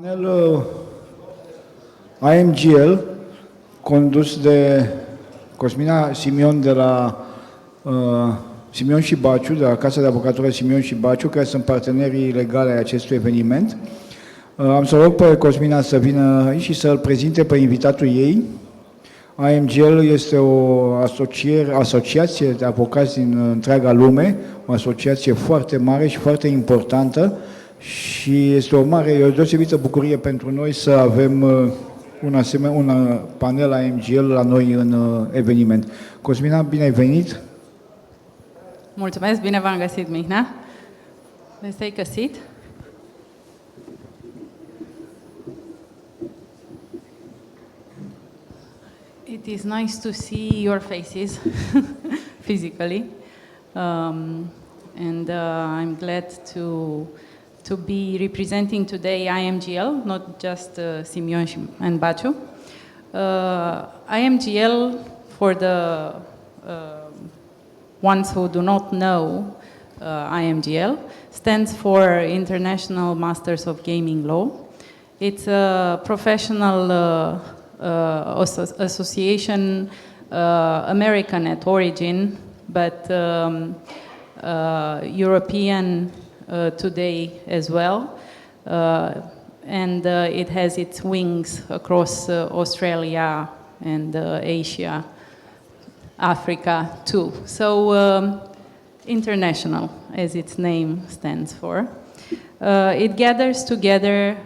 Panel IMGL, condus de COSMINA, SIMION de la SIMION și BACIU, de la Casa de Avocatură SIMION și BACIU, care sunt partenerii legale ai acestui eveniment. Am să rog pe COSMINA să vină aici și să-l prezinte pe invitatul ei. IMGL este o asociație de avocați din întreaga lume, o asociație foarte mare și foarte importantă și este o deosebită bucurie pentru noi să avem un panel IMGL la noi în eveniment. Cosmina, bine ai venit! Mulțumesc, bine v-am găsit, Mihnea. Let's take a seat. It is nice to see your faces physically, and I'm glad to be representing today IMGL, not just SIMION and BACIU. IMGL, for the ones who do not know IMGL, stands for International Masters of Gaming Law. It's a professional association, American at origin, but European today as well. And it has its wings across Australia and Asia, Africa too. So international, as its name stands for. It gathers together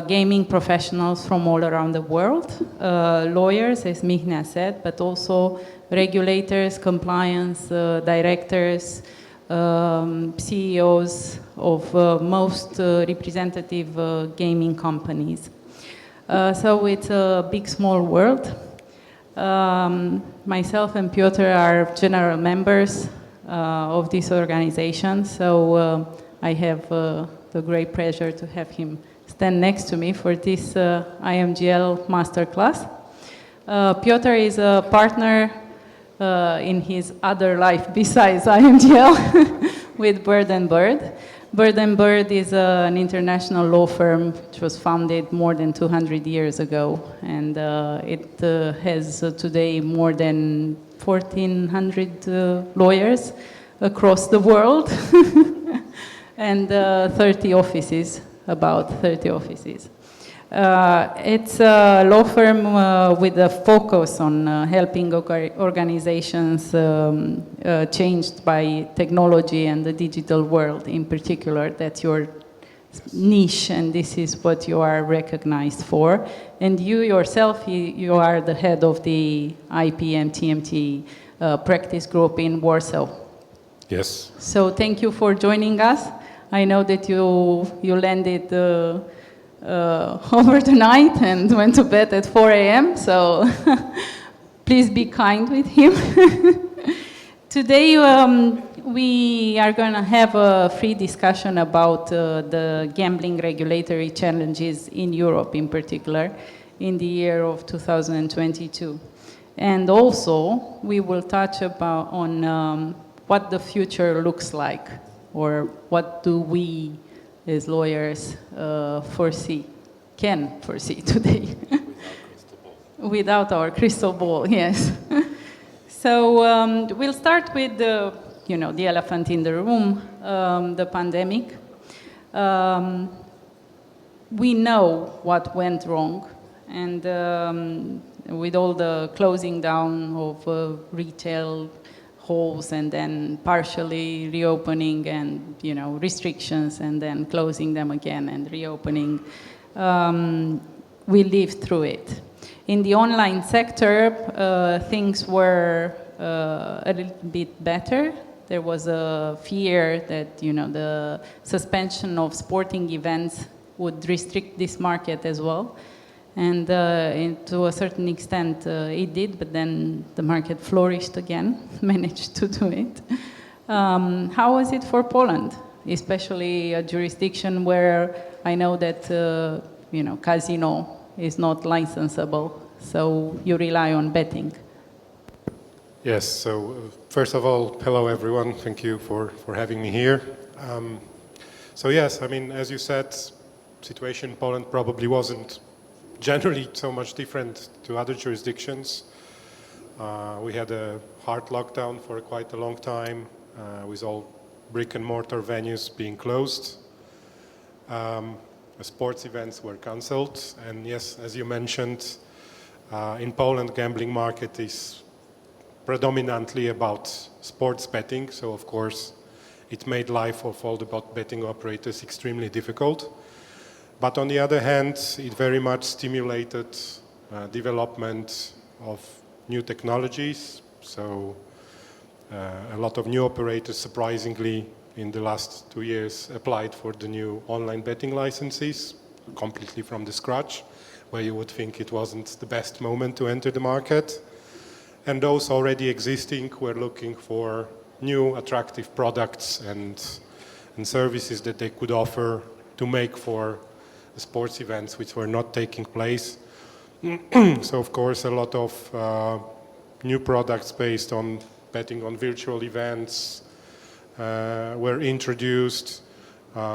gaming professionals from all around the world, lawyers, as Mihnea said, but also regulators, compliance directors, CEOs of most representative gaming companies. So it's a big, small world. Myself and PIOTR are general members of this organization, so I have the great pleasure to have him stand next to me for this IMGL Masterclass. PIOTR is a partner in his other life besides IMGL with Bird & Bird. Bird & Bird is an international law firm which was founded more than 200 years ago, and it has today more than 1,400 lawyers across the world and 30 offices, about 30 offices. It's a law firm with a focus on helping organizations changed by technology and the digital world in particular. That's your niche, and this is what you are recognized for. And you yourself, you are the head of the IPM TMT practice group in Warsaw. Yes. So thank you for joining us. I know that you landed over the night and went to bed at 4 a.m., so please be kind with him. Today we are going to have a free discussion about the gambling regulatory challenges in Europe in particular in the year of 2022. And also we will touch on what the future looks like, or what do we as lawyers can foresee today. Without our crystal ball, yes. So we'll start with the elephant in the room, the pandemic. We know what went wrong, and with all the closing down of retail halls and then partially reopening and restrictions and then closing them again and reopening, we lived through it. In the online sector, things were a little bit better. There was a fear that the suspension of sporting events would restrict this market as well. And to a certain extent it did, but then the market flourished again, managed to do it. How was it for Poland, especially a jurisdiction where I know that casino is not licensable, so you rely on betting? Yes, so first of all, hello everyone, thank you for having me here. So yes, I mean, as you said, situation in Poland probably wasn't generally so much different to other jurisdictions. We had a hard lockdown for quite a long time, with all brick and mortar venues being closed. Sports events were cancelled, and yes, as you mentioned, in Poland, gambling market is predominantly about sports betting, so of course it made life of all the betting operators extremely difficult. But on the other hand, it very much stimulated development of new technologies, so a lot of new operators, surprisingly, in the last 2 years applied for the new online betting licenses, completely from the scratch, where you would think it wasn't the best moment to enter the market. And those already existing were looking for new attractive products and services that they could offer to make for the sports events which were not taking place. So of course a lot of new products based on betting on virtual events were introduced.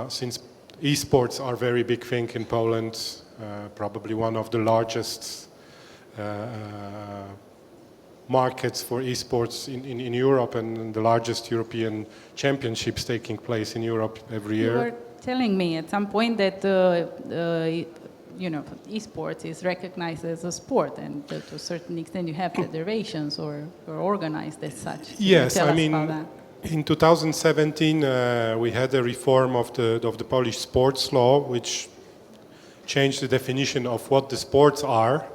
Since esports are a very big thing in Poland, probably one of the largest markets for esports in Europe, and the largest European championships taking place in Europe every year. You were telling me at some point that esports is recognized as a sport, and to a certain extent you have federations or organized as such. Yes, I mean, in 2017 we had a reform of the Polish sports law, which changed the definition of what the sports are.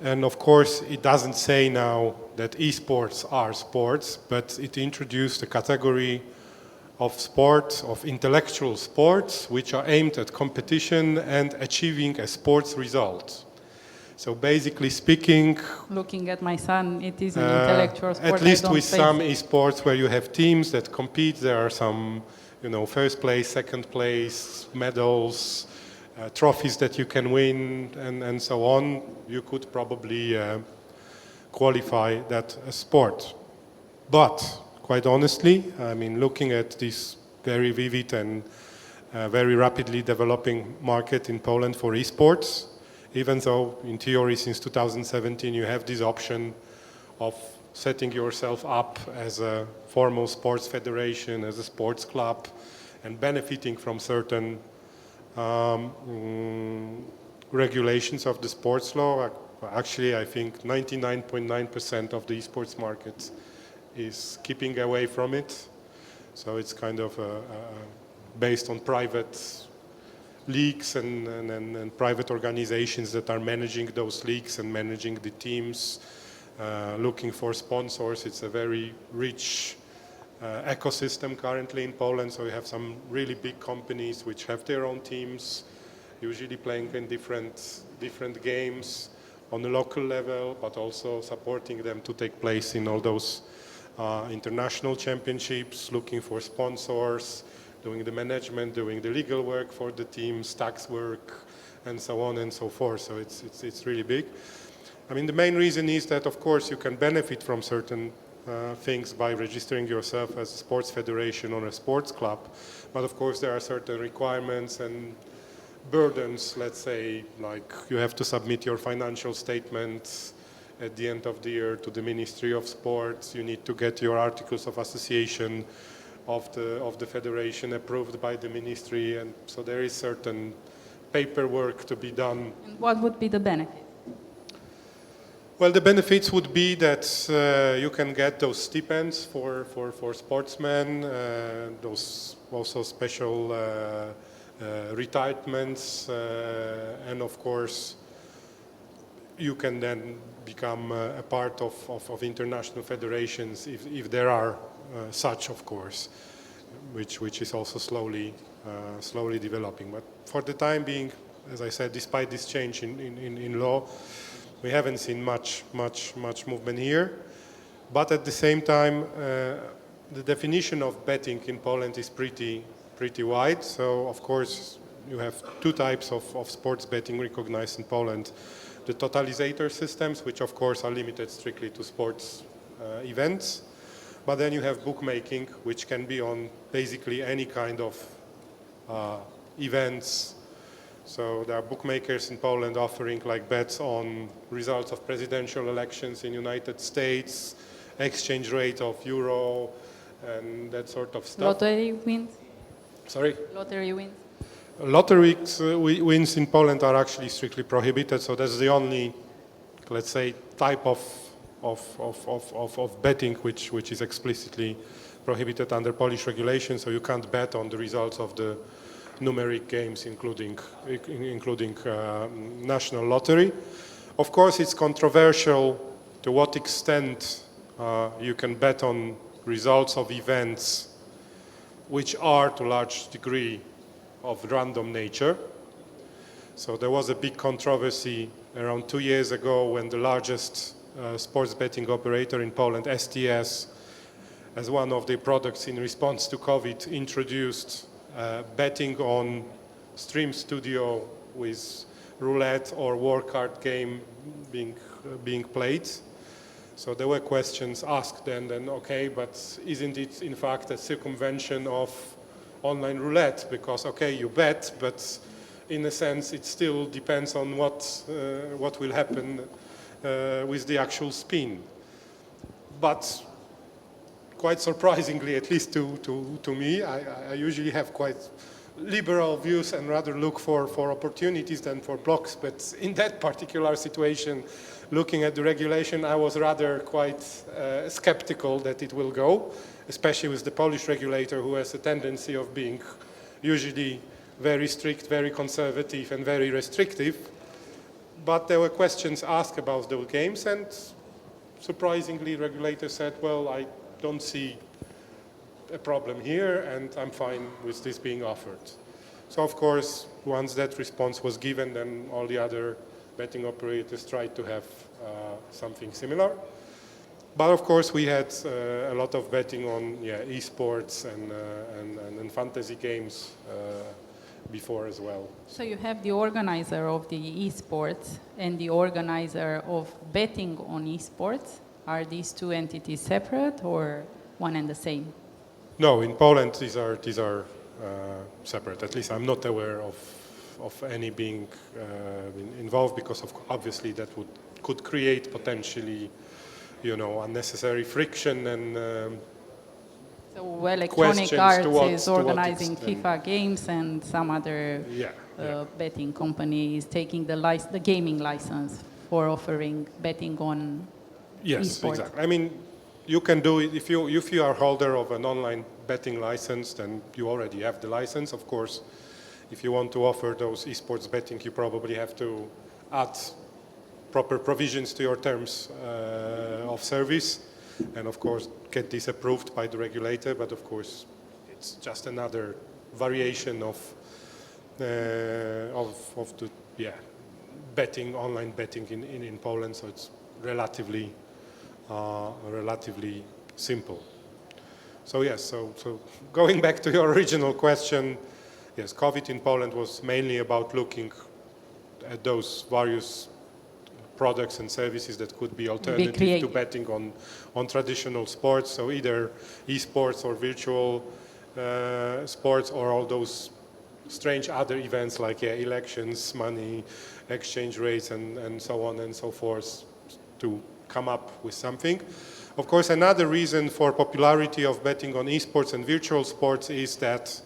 And of course, it doesn't say now that esports are sports, but it introduced a category of sports, of intellectual sports, which are aimed at competition and achieving a sports result. So basically speaking... Looking at my son, it is an intellectual sport. At least with some esports where you have teams that compete, there are some, first place, second place, medals, trophies that you can win, and so on. You could probably qualify that as sport. But quite honestly, I mean, looking at this very vivid and very rapidly developing market in Poland for esports, even though in theory since 2017 you have this option of setting yourself up as a formal sports federation, as a sports club, and benefiting from certain regulations of the sports law. Actually, I think 99.9% of the esports market is keeping away from it. So it's kind of based on private leagues and private organizations that are managing those leagues and managing the teams, looking for sponsors. It's a very rich ecosystem currently in Poland, so we have some really big companies which have their own teams, usually playing in different games on the local level, but also supporting them to take place in all those international championships, looking for sponsors, doing the management, doing the legal work for the teams, tax work, and so on and so forth. So it's really big. I mean, the main reason is that, of course, you can benefit from certain things by registering yourself as a sports federation or a sports club. But of course there are certain requirements and burdens, let's say, like you have to submit your financial statements at the end of the year to the Ministry of Sports. You need to get your articles of association of the federation approved by the ministry, and so there is certain paperwork to be done. And what would be the benefit? Well, the benefits would be that you can get those stipends for sportsmen, those also special retirements, and of course you can then become a part of international federations if there are such, of course, which is also slowly developing. But for the time being, as I said, despite this change in law, we haven't seen much movement here. But at the same time, the definition of betting in Poland is pretty wide. So of course you have two types of sports betting recognized in Poland. The totalizator systems, which of course are limited strictly to sports events. But then you have bookmaking, which can be on basically any kind of events So there are bookmakers in Poland offering like bets on results of presidential elections in United States, exchange rate of euro, and that sort of stuff. Lottery wins? Sorry? Lottery wins? Lottery wins in Poland are actually strictly prohibited, so that's the only, let's say, type of betting which is explicitly prohibited under Polish regulation, so you can't bet on the results of the numeric games, including national lottery. Of course, it's controversial to what extent you can bet on results of events which are to a large degree of random nature. So there was a big controversy around 2 years ago when the largest sports betting operator in Poland, STS, as one of their products in response to COVID, introduced betting on stream studio with roulette or war card game being played. So there were questions asked then, okay, but isn't it in fact a circumvention of online roulette? Because, okay, you bet, but in a sense it still depends on what will happen with the actual spin. But quite surprisingly, at least to me, I usually have quite liberal views and rather look for opportunities than for blocks. But in that particular situation, looking at the regulation, I was rather quite skeptical that it will go, especially with the Polish regulator, who has a tendency of being usually very strict, very conservative, and very restrictive. But there were questions asked about those games, and surprisingly, regulator said, well, I don't see a problem here, and I'm fine with this being offered. So, of course, once that response was given, then all the other betting operators tried to have something similar. But, of course, we had a lot of betting on esports and fantasy games before as well. So you have the organizer of the esports and the organizer of betting on esports. Are these two entities separate or one and the same? No, in Poland these are separate. At least I'm not aware of any being involved, because obviously that could create potentially, unnecessary friction and so Electronic Arts is organizing extent. FIFA games, and some other betting company is taking the gaming license for offering betting on esports. Exactly. I mean, you can do it if you are holder of an online betting license, then you already have the license. Of course, if you want to offer those esports betting, you probably have to add proper provisions to your terms of service, and of course get this approved by the regulator. But of course, it's just another variation of the betting, online betting in Poland. So it's relatively simple. So yes, so going back to your original question, yes, COVID in Poland was mainly about looking at those various products and services that could be alternative to betting on traditional sports. So either esports or virtual sports, or all those strange other events like elections, money, exchange rates, and so on and so forth, to come up with something. Of course, another reason for popularity of betting on esports and virtual sports is that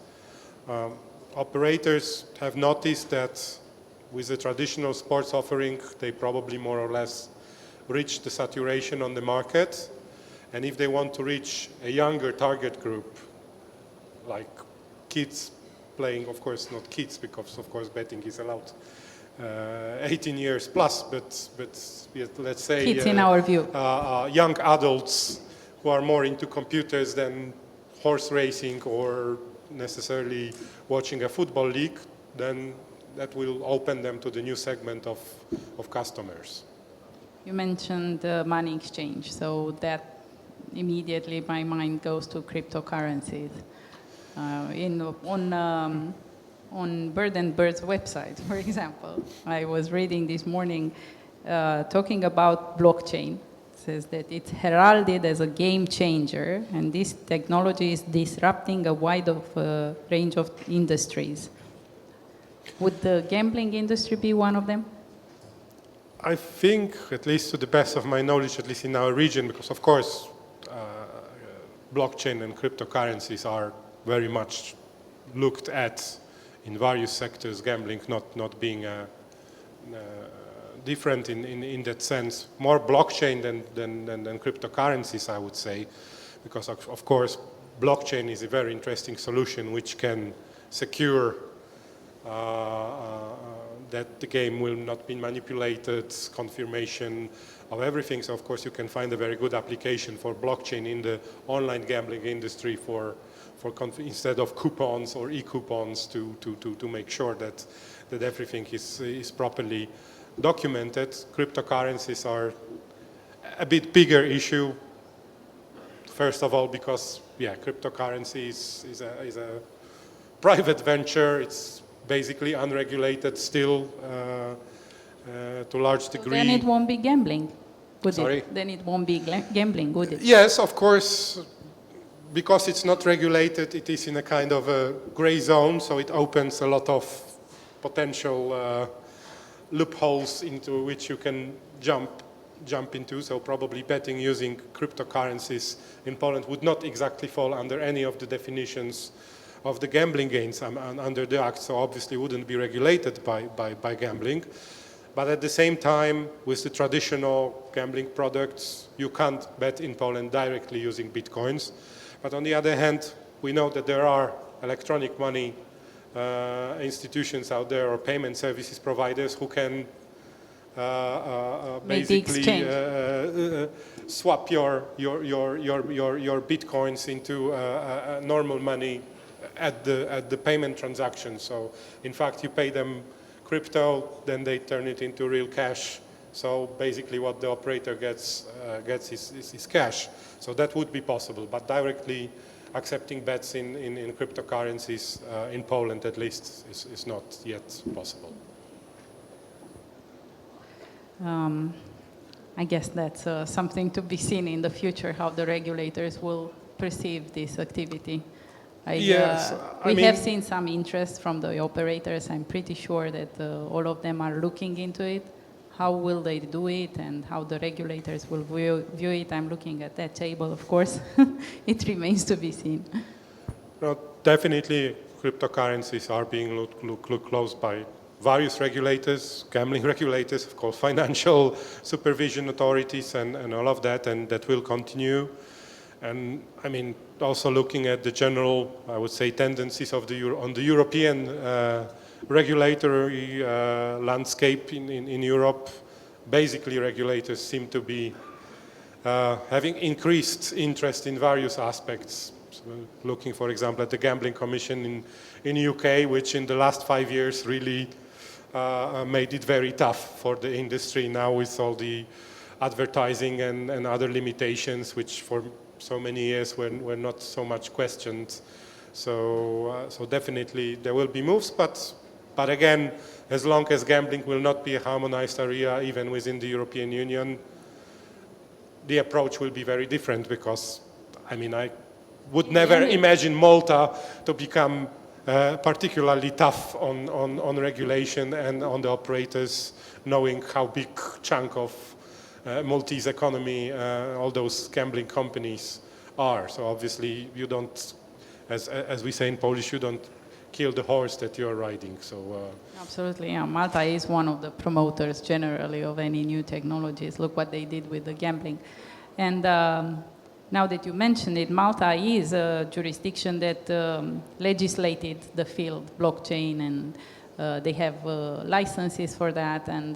operators have noticed that with the traditional sports offering, they probably more or less reach the saturation on the market. And if they want to reach a younger target group, like kids playing, of course not kids, because of course betting is allowed 18 years plus, but let's say kids in our view, young adults who are more into computers than horse racing or necessarily watching a football league, then that will open them to the new segment of customers. You mentioned money exchange, so that immediately my mind goes to cryptocurrencies. On Bird and Bird's website, for example, I was reading this morning talking about blockchain. It says that it's heralded as a game changer, and this technology is disrupting a wide range of industries. Would the gambling industry be one of them? I think, at least to the best of my knowledge, at least in our region, because of course blockchain and cryptocurrencies are very much looked at in various sectors, gambling not being different in that sense. More blockchain than cryptocurrencies, I would say, because of course blockchain is a very interesting solution which can secure that the game will not be manipulated, confirmation of everything. So of course you can find a very good application for blockchain in the online gambling industry for instead of coupons or e-coupons to make sure that everything is properly documented. Cryptocurrencies are a bit bigger issue. First of all, because cryptocurrency is a private venture. It's basically unregulated still to a large degree. Then it won't be gambling, would Sorry? it? Then it won't be gambling, would it? Yes, of course, because it's not regulated, it is in a kind of a gray zone, so it opens a lot of potential loopholes into which you can jump into. So probably betting using cryptocurrencies in Poland would not exactly fall under any of the definitions of the gambling gains under the Act, so obviously wouldn't be regulated by gambling. But at the same time, with the traditional gambling products, you can't bet in Poland directly using bitcoins. But on the other hand, we know that there are electronic money institutions out there or payment services providers who can basically swap your bitcoins into normal money at the payment transaction. So in fact you pay them crypto, then they turn it into real cash. So basically what the operator gets is cash. So that would be possible, but directly accepting bets in cryptocurrencies in Poland at least is not yet possible. I guess that's something to be seen in the future, how the regulators will perceive this activity. Yes, we have seen some interest from the operators. I'm pretty sure that all of them are looking into it. How will they do it and how the regulators will view it? I'm looking at that table, of course. It remains to be seen. No, definitely cryptocurrencies are being looked close by various regulators, gambling regulators, of course, financial supervision authorities and all of that, and that will continue. And I mean, also looking at the general, I would say, tendencies of on the European regulatory landscape in Europe, basically regulators seem to be having increased interest in various aspects. So looking, for example, at the Gambling Commission in UK, which in the last 5 years really made it very tough for the industry now with all the advertising and other limitations, which for so many years were not so much questioned. So definitely there will be moves, but again, as long as gambling will not be a harmonized area, even within the European Union, the approach will be very different because, I mean, I would never imagine Malta to become particularly tough on regulation and on the operators, knowing how big chunk of Maltese economy all those gambling companies are. So obviously you don't, as we say in Polish, you don't kill the horse that you're riding. So absolutely, yeah. Malta is one of the promoters generally of any new technologies. Look what they did with the gambling. And now that you mentioned it, Malta is a jurisdiction that legislated the field, blockchain, and they have licenses for that, and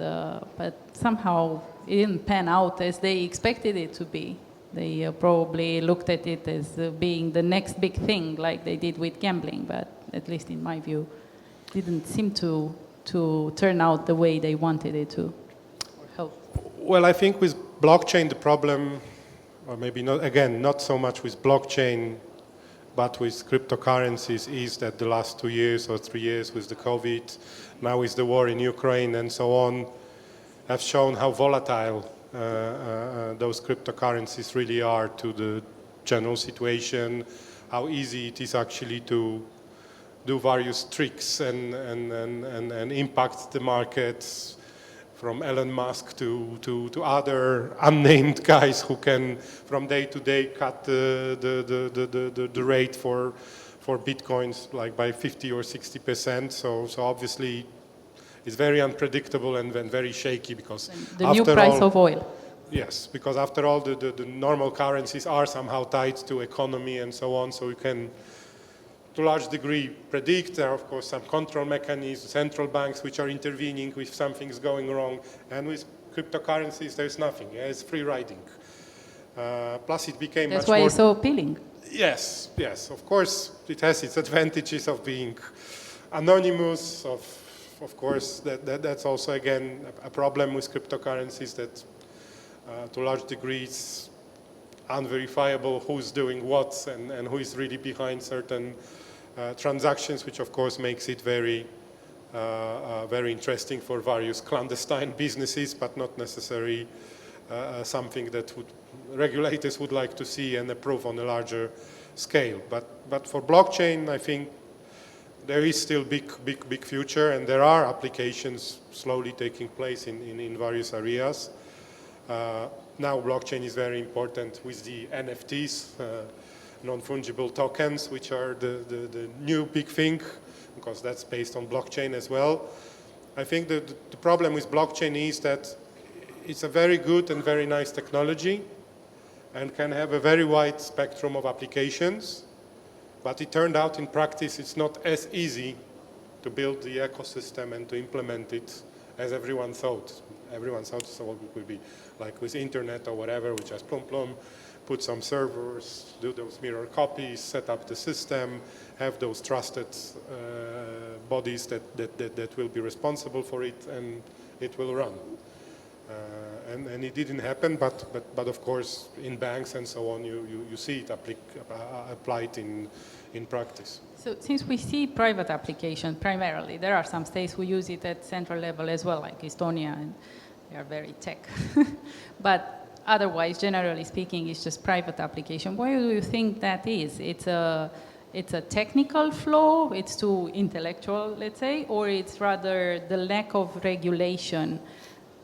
but somehow it didn't pan out as they expected it to be. They probably looked at it as being the next big thing, like they did with gambling, but at least in my view, didn't seem to turn out the way they wanted it to. Well, I think with blockchain, the problem, or maybe not, again, not so much with blockchain, but with cryptocurrencies, is that the last 2 years or 3 years with the COVID, now with the war in Ukraine and so on, have shown how volatile those cryptocurrencies really are to the general situation, how easy it is actually to do various tricks and impact the markets, from Elon Musk to other unnamed guys who can from day to day cut the rate for bitcoins like by 50 or 60%. So obviously it's very unpredictable and very shaky, because the new price of oil. Yes, because after all the normal currencies are somehow tied to economy and so on, so you can to a large degree predict. There are of course some control mechanisms, central banks which are intervening if something's going wrong, and with cryptocurrencies there's nothing. Yeah, it's free riding. Plus it became That's much more... why it's so appealing. Yes, yes, of course it has its advantages of being anonymous, of course that's also again a problem with cryptocurrencies, that to a large degree it's unverifiable who's doing what and who is really behind certain transactions, which of course makes it very interesting for various clandestine businesses, but not necessarily something that regulators would like to see and approve on a larger scale. But for blockchain, I think there is still big future, and there are applications slowly taking place in various areas. Now blockchain is very important with the NFTs, non-fungible tokens, which are the new big thing, because that's based on blockchain as well. I think that the problem with blockchain is that it's a very good and very nice technology and can have a very wide spectrum of applications, but it turned out in practice it's not as easy to build the ecosystem and to implement it as everyone thought. Everyone thought so it would be like with internet or whatever, we just plum, put some servers, do those mirror copies, set up the system, have those trusted bodies that will be responsible for it, and it will run. And it didn't happen, but of course in banks and so on you see it applied in practice. So since we see private applications primarily, there are some states who use it at central level as well, like Estonia, and they are very tech. But otherwise, generally speaking, it's just private application. Why do you think that is? It's a technical flaw, it's too intellectual, let's say, or it's rather the lack of regulation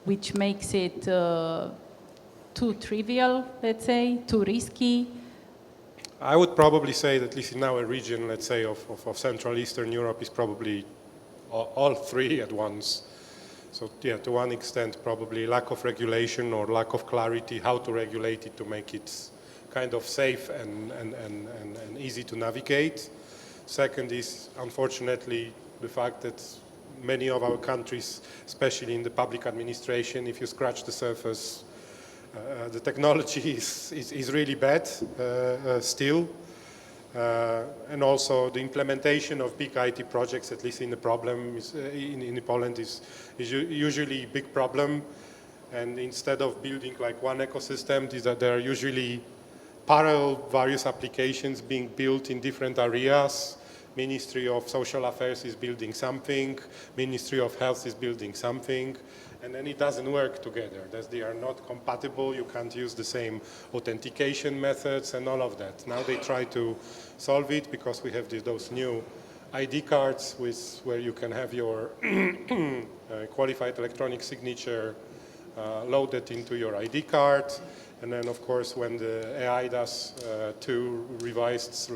which makes it too trivial, let's say, too risky? I would probably say that at least in our region, let's say, of Central Eastern Europe, is probably all three at once. So yeah, to one extent, probably lack of regulation or lack of clarity how to regulate it to make it kind of safe and easy to navigate. Second is, unfortunately, the fact that many of our countries, especially in the public administration, if you scratch the surface, the technology is really bad still. And also the implementation of big IT projects, at least in the problem in Poland, is usually a big problem. And instead of building like one ecosystem, there are usually parallel various applications being built in different areas. Ministry of Social Affairs is building something, Ministry of Health is building something, and then it doesn't work together. They are not compatible, you can't use the same authentication methods and all of that. Now they try to solve it because we have those new ID cards where you can have your qualified electronic signature loaded into your ID card. And then of course when the eIDAS 2 revised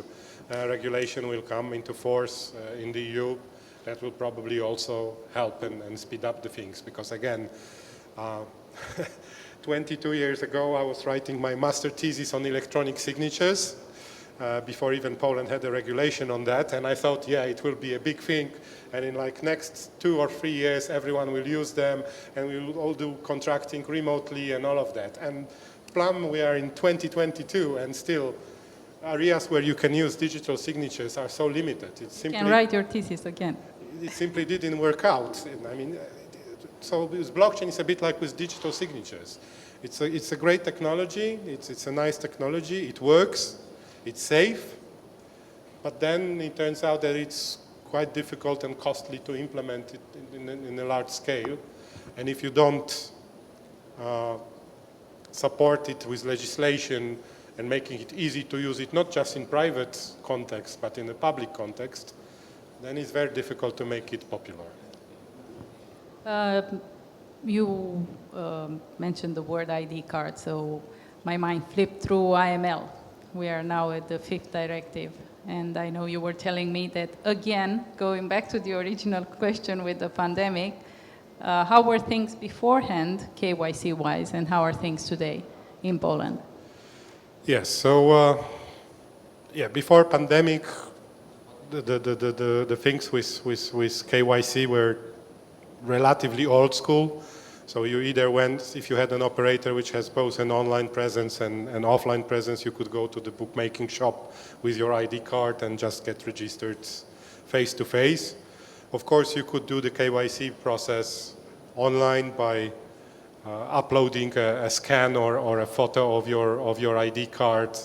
regulation will come into force in the EU, that will probably also help and speed up the things. Because again, 22 years ago I was writing my master thesis on electronic signatures before even Poland had a regulation on that, and I thought, yeah, it will be a big thing, and in like next 2 or 3 years everyone will use them and we will all do contracting remotely and all of that. And plum, we are in 2022 and still areas where you can use digital signatures are so limited. You can write your thesis again. It simply didn't work out. I mean, so with blockchain is a bit like with digital signatures. It's a great technology, it's a nice technology, it works, it's safe, but then it turns out that it's quite difficult and costly to implement it in a large scale. And if you don't support it with legislation and making it easy to use it, not just in private context, but in the public context, then it's very difficult to make it popular. You mentioned the word ID card, so my mind flipped through IML. We are now at the 5th directive, and I know you were telling me that, again, going back to the original question with the pandemic, how were things beforehand, KYC-wise, and how are things today in Poland? Yes, so before pandemic, the things with KYC were relatively old school. So you either went, if you had an operator which has both an online presence and an offline presence, you could go to the bookmaking shop with your ID card and just get registered face-to-face. Of course, you could do the KYC process online by uploading a scan or a photo of your ID card,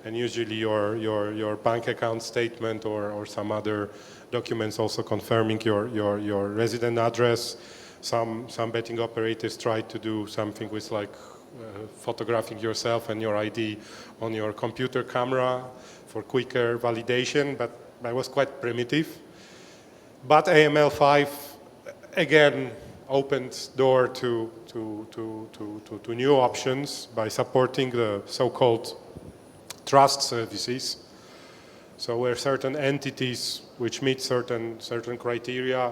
and usually your bank account statement or some other documents also confirming your resident address. Some betting operators try to do something with like photographing yourself and your ID on your computer camera for quicker validation, but that was quite primitive. But AML5 again opened door to new options by supporting the so-called trust services. So where certain entities which meet certain criteria,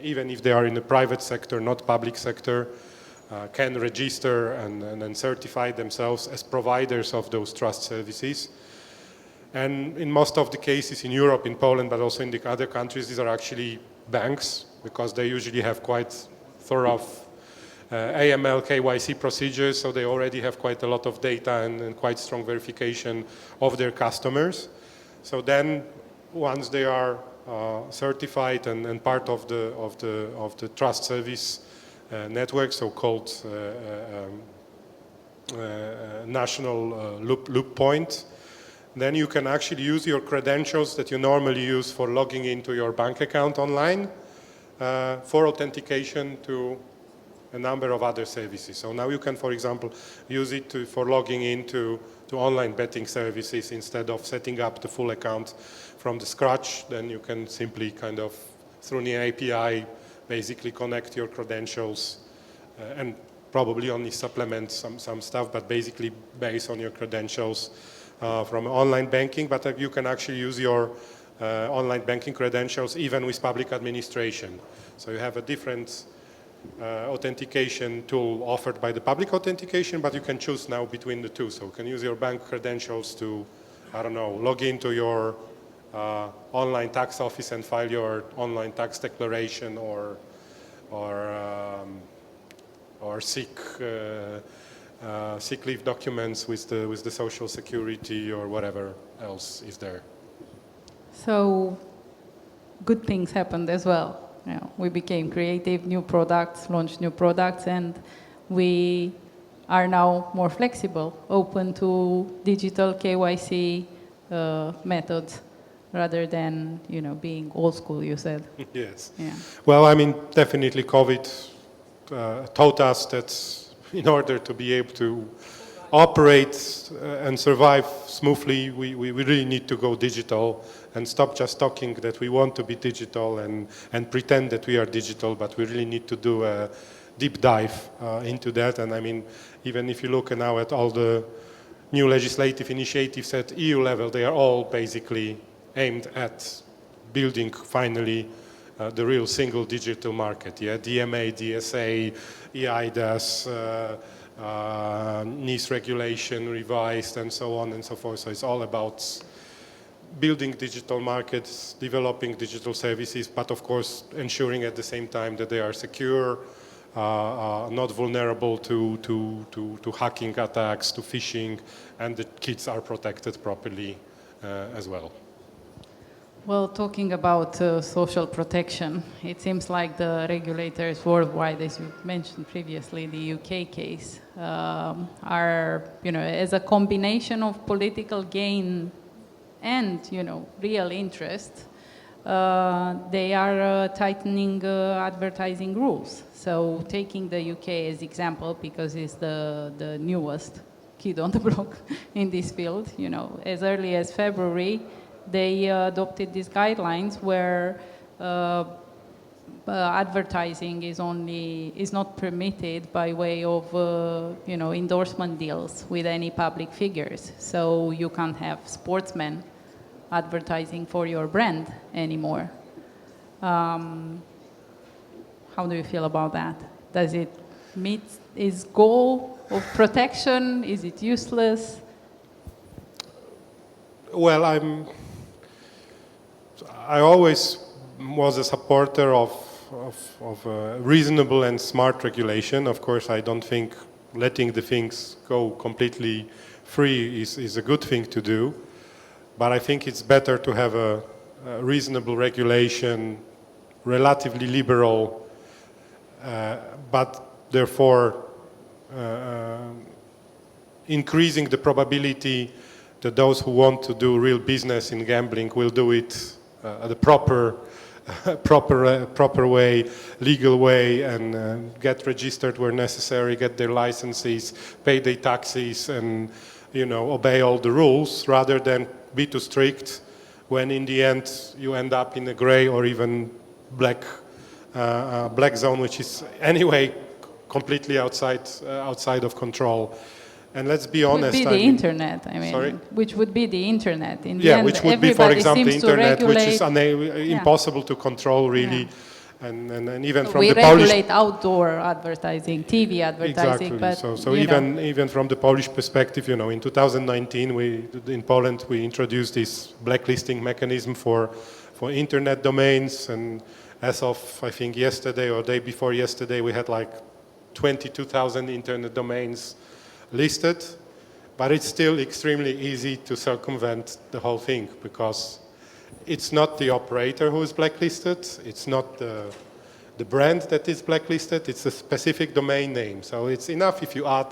even if they are in the private sector, not public sector, can register and certify themselves as providers of those trust services. And in most of the cases in Europe, in Poland, but also in the other countries, these are actually banks, because they usually have quite thorough AML KYC procedures, so they already have quite a lot of data and quite strong verification of their customers. So then, once they are certified and part of the trust service network, so-called national loop point, then you can actually use your credentials that you normally use for logging into your bank account online for authentication to a number of other services. So now you can, for example, use it for logging into online betting services instead of setting up the full account from the scratch. Then you can simply kind of, through the API, basically connect your credentials and probably only supplement some stuff, but basically based on your credentials from online banking. But you can actually use your online banking credentials even with public administration. So you have a different authentication tool offered by the public authentication, but you can choose now between the two. So you can use your bank credentials to, I don't know, log into your online tax office and file your online tax declaration, or seek leave documents with the Social Security or whatever else is there. So good things happened as well. You know, we became creative, new products, launched new products, and we are now more flexible, open to digital KYC methods rather than, you know, being old school, you said. Yes. Yeah. Well, I mean, definitely COVID taught us that in order to be able to operate and survive smoothly, we really need to go digital and stop just talking that we want to be digital and pretend that we are digital, but we really need to do a deep dive into that. And I mean, even if you look now at all the new legislative initiatives at EU level, they are all basically aimed at building finally the real single digital market. Yeah, DMA, DSA, EIDAS, NIS regulation revised, and so on and so forth. So it's all about building digital markets, developing digital services, but of course ensuring at the same time that they are secure, not vulnerable to hacking attacks, to phishing, and the kids are protected properly as well. Well, talking about social protection, it seems like the regulators worldwide, as you mentioned previously, the UK case, are, you know, as a combination of political gain and, you know, real interest, they are tightening advertising rules. So taking the UK as example, because it's the newest kid on the block in this field, you know, as early as February, they adopted these guidelines where advertising is not permitted by way of endorsement deals with any public figures. So you can't have sportsmen advertising for your brand anymore. How do you feel about that? Does it meet its goal of protection? Is it useless? Well, I always was a supporter of reasonable and smart regulation. Of course, I don't think letting the things go completely free is a good thing to do, but I think it's better to have a reasonable regulation, relatively liberal, but therefore increasing the probability that those who want to do real business in gambling will do it the proper way, legal way, and get registered where necessary, get their licenses, pay their taxes, and obey all the rules, rather than be too strict when in the end you end up in a gray or even black zone, which is anyway completely outside of control. And let's be honest. Would be the internet. Sorry? Which would be the internet. In the yeah, end, which would be, for example, the internet, which is yeah. impossible to control, really. Yeah. And even from we the Polish... regulate outdoor advertising, TV advertising. Exactly. But so even from the Polish perspective, in 2019, in Poland, we introduced this blacklisting mechanism for internet domains. And as of, I think, yesterday or day before yesterday, we had like 22,000 internet domains listed, but it's still extremely easy to circumvent the whole thing, because it's not the operator who is blacklisted, it's not the brand that is blacklisted, it's a specific domain name. So it's enough if you add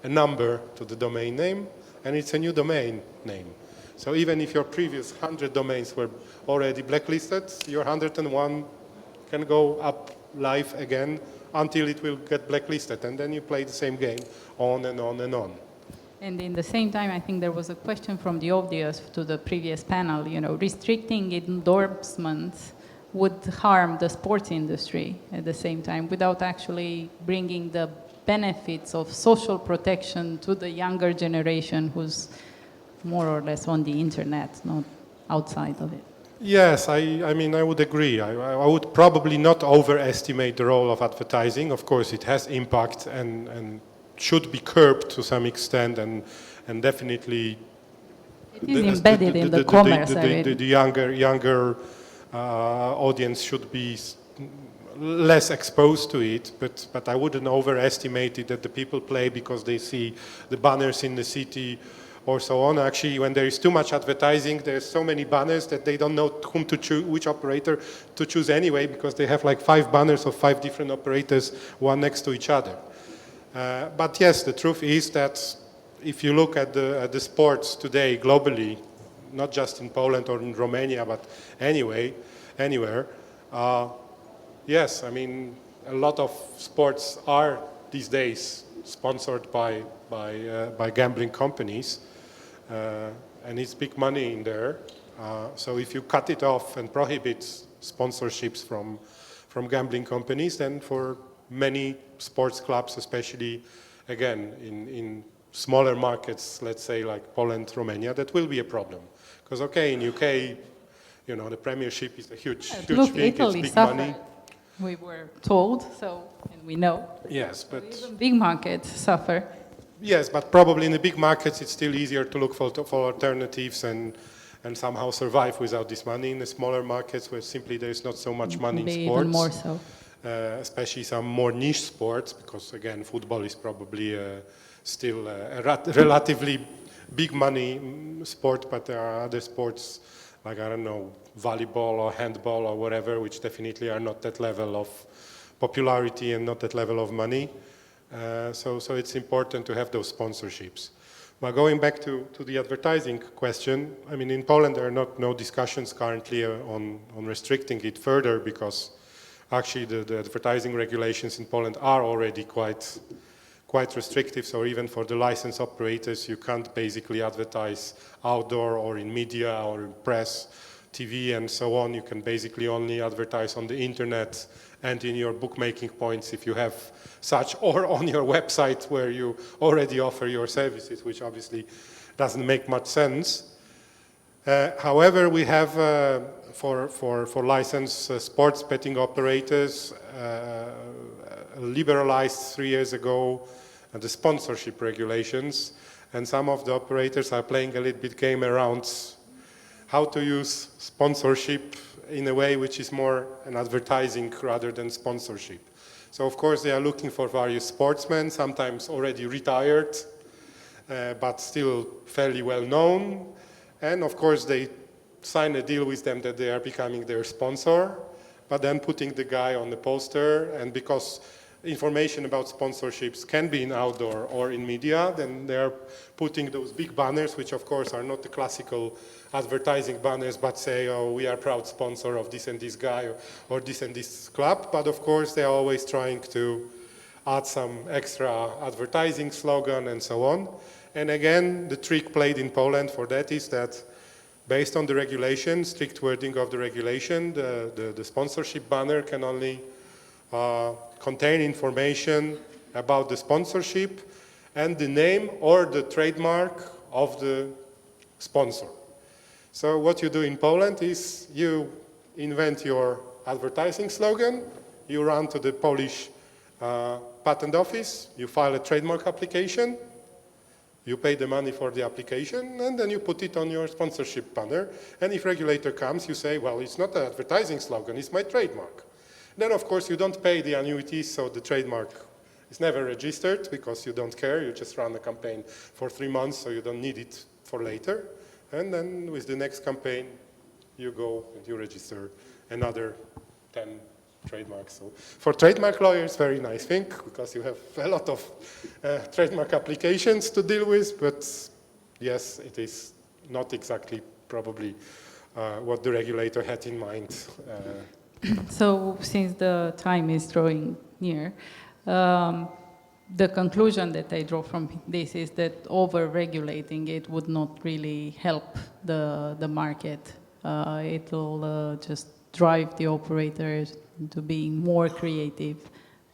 a number to the domain name, and it's a new domain name. So even if your previous 100 domains were already blacklisted, your 101 can go up live again until it will get blacklisted, and then you play the same game on and on and on. And in the same time, I think there was a question from the audience to the previous panel, restricting endorsements would harm the sports industry at the same time without actually bringing the benefits of social protection to the younger generation who's more or less on the internet, not outside of it. Yes, I mean, I would agree. I would probably not overestimate the role of advertising. Of course, it has impact and should be curbed to some extent, and definitely... It is embedded in the commerce. The younger audience should be less exposed to it, but I wouldn't overestimate it that the people play because they see the banners in the city or so on. Actually, when there is too much advertising, there's so many banners that they don't know whom to choose, which operator to choose anyway, because they have like 5 banners of 5 different operators, one next to each other. But yes, the truth is that if you look at the sports today globally, not just in Poland or in Romania, but anywhere, yes, I mean, a lot of sports are these days sponsored by gambling companies. And it's big money in there. So if you cut it off and prohibit sponsorships from gambling companies, then for many sports clubs, especially, again, in smaller markets, let's say like Poland, Romania, that will be a problem. Because, okay, in UK, the Premiership is a huge Look, thing, Italy it's big suffered. money. We were told, and we know. Yes, but... Even big markets suffer. Yes, but probably in the big markets it's still easier to look for alternatives and somehow survive without this money. In the smaller markets where simply there is not so much money in sports. Even more so. Especially some more niche sports, because again, football is probably still a relatively big money sport, but there are other sports like, I don't know, volleyball or handball or whatever, which definitely are not that level of popularity and not that level of money. So it's important to have those sponsorships. But going back to the advertising question, I mean, in Poland there are no discussions currently on restricting it further, because actually the advertising regulations in Poland are already quite restrictive. So even for the license operators, you can't basically advertise outdoor or in media or in press, TV and so on. You can basically only advertise on the internet and in your bookmaking points if you have such, or on your website where you already offer your services, which obviously doesn't make much sense. However, we have for licensed sports betting operators liberalized 3 years ago the sponsorship regulations, and some of the operators are playing a little bit game around how to use sponsorship in a way which is more an advertising rather than sponsorship. So of course they are looking for various sportsmen, sometimes already retired, but still fairly well known. And of course they sign a deal with them that they are becoming their sponsor, but then putting the guy on the poster, and because information about sponsorships can be in outdoor or in media, then they're putting those big banners, which of course are not the classical advertising banners, but say, oh, we are proud sponsor of this and this guy, or this and this club. But of course they are always trying to add some extra advertising slogan and so on. And again, the trick played in Poland for that is that based on the regulation, strict wording of the regulation, the sponsorship banner can only contain information about the sponsorship and the name or the trademark of the sponsor. So what you do in Poland is you invent your advertising slogan, you run to the Polish patent office, you file a trademark application, you pay the money for the application, and then you put it on your sponsorship banner. And if regulator comes, you say, well, it's not an advertising slogan, it's my trademark. Then, of course, you don't pay the annuities, so the trademark is never registered because you don't care. You just run a campaign for 3 months, so you don't need it for later. And then with the next campaign, you go and you register another 10 trademarks. So for trademark lawyers, very nice thing, because you have a lot of trademark applications to deal with, but yes, it is not exactly probably what the regulator had in mind. So since the time is drawing near, the conclusion that I draw from this is that over-regulating it would not really help the market. It will just drive the operators to being more creative,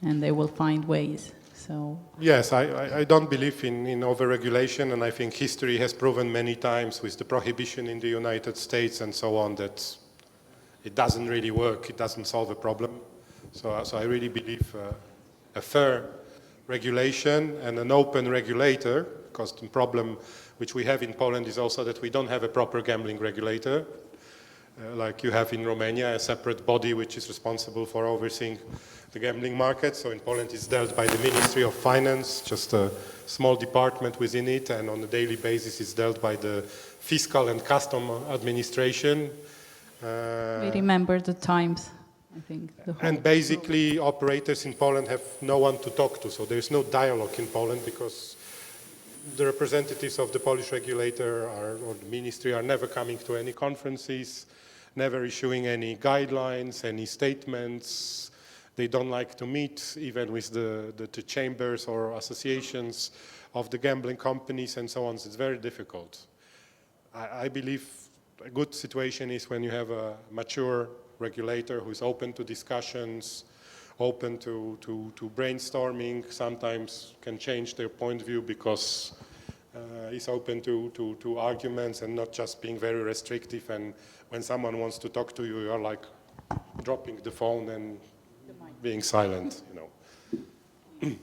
and they will find ways. So yes, I don't believe in over-regulation, and I think history has proven many times with the prohibition in the United States and so on that it doesn't really work, it doesn't solve a problem. So I really believe a fair regulation and an open regulator, because the problem which we have in Poland is also that we don't have a proper gambling regulator, like you have in Romania, a separate body which is responsible for overseeing the gambling market. So in Poland it's dealt by the Ministry of Finance, just a small department within it, and on a daily basis it's dealt by the Fiscal and Custom Administration. we remember the times, I think. And basically operators in Poland have no one to talk to, so there's no dialogue in Poland because the representatives of the Polish regulator or the ministry are never coming to any conferences, never issuing any guidelines, any statements. They don't like to meet even with the chambers or associations of the gambling companies and so on. So it's very difficult. I believe a good situation is when you have a mature regulator who is open to discussions, open to brainstorming, sometimes can change their point of view because is open to arguments and not just being very restrictive. And when someone wants to talk to you, you are like dropping the phone and being silent, you know.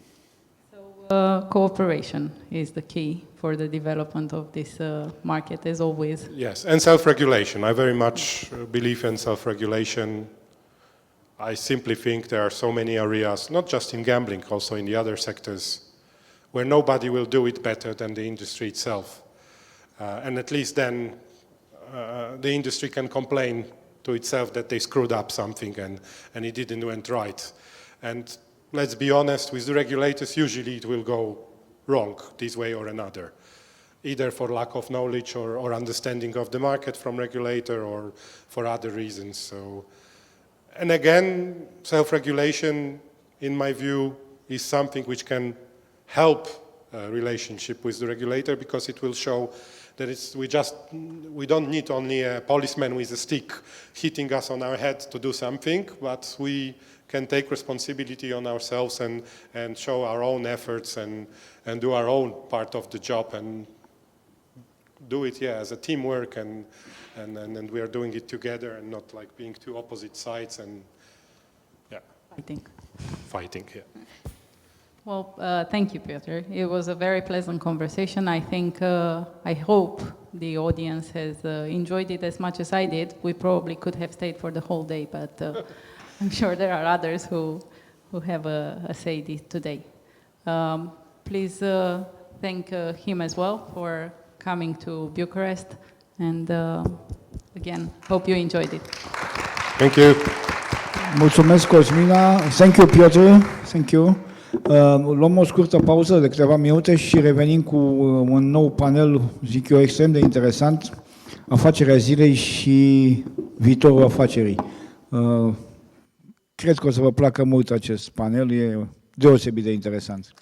So cooperation is the key for the development of this market, as always. Yes, and self-regulation. I very much believe in self-regulation. I simply think there are so many areas, not just in gambling, also in the other sectors, where nobody will do it better than the industry itself. And at least then the industry can complain to itself that they screwed up something and it didn't went right. And let's be honest, with the regulators, usually it will go wrong this way or another, either for lack of knowledge or understanding of the market from regulator or for other reasons. So, and again, self-regulation, in my view, is something which can help relationship with the regulator, because it will show that we don't need only a policeman with a stick hitting us on our head to do something, but we can take responsibility on ourselves and show our own efforts and do our own part of the job and do it, as a teamwork, and we are doing it together and not like being two opposite sides and fighting. Well, thank you, Piotr. It was a very pleasant conversation. I think, I hope the audience has enjoyed it as much as I did. We probably could have stayed for the whole day, but I'm sure there are others who have a say today. Please thank him as well for coming to Bucharest, and again, hope you enjoyed it. Thank you. Mulțumesc, Cosmina. Thank you, Piotr. Thank you. Luăm o scurtă pauză de câteva minute și revenim cu un nou panel, zic eu, extrem de interesant, afacerea zilei și viitorul afacerii. Cred că o să vă placă mult acest panel, e deosebit de interesant.